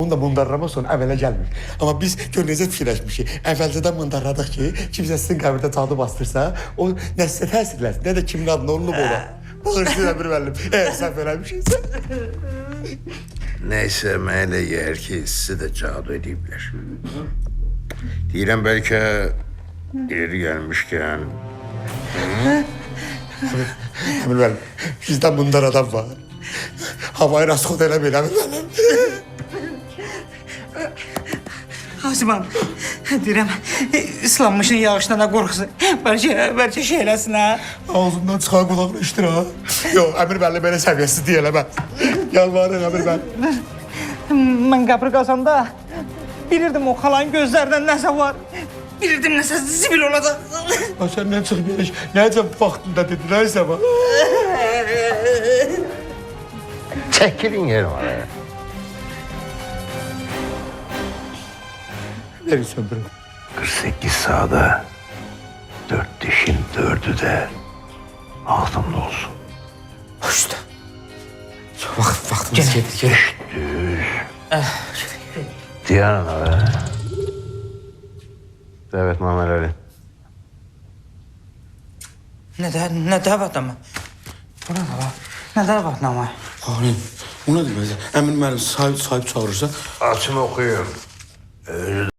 Onun da mundarlama sonu əvvələ gəlmir. Amma biz gör necə fikirləşmişik. Əvvəlcədən mundarladıq ki, kimsə sizin qəbirdə tadı bastırsa, o nə sizə təsirləsin, nə də kimin adına olunub ola. Bağırsın Əmir müəllim, sən verəmişiksən. Neyse mənə yer ki, sizi də cadu ediblər. Deyirəm bəlkə yeri gəlmişkən. Əmir müəllim, bizdə mundar adam var. Havayı rasxod eləməyin, Əmir müəllim. Azman, deyirəm, ıslanmışın yağışdan da qorxusu. Bəlkə şey eləsin, ha? Ağzından çıxan qulağını işdir, ha? Yox, Əmir müəllim belə səviyyəsiz deyələməz. Yalvarın, Əmir müəllim. Mən qəbri qazanda bilirdim o xalanın gözlərindən nəsə var. Bilirdim nəsə zibil olacaq. Səndən çıxmayış, nəcə vaxtında dedi, nəysə var. Çəkilin yerim araya. Verin söndürün. 48 sağda 4 dişin 4'ü de ağzımda olsun. Hoşda. Vaxtımız gedir. Diyanın araya. Evet Muhammed Ali. Nə dəvətnamə? Bu nə da? Nə dəvətnamə? Xanin, o nə demək? Əmin müəllim sahib çağırırsa... Açın okuyun.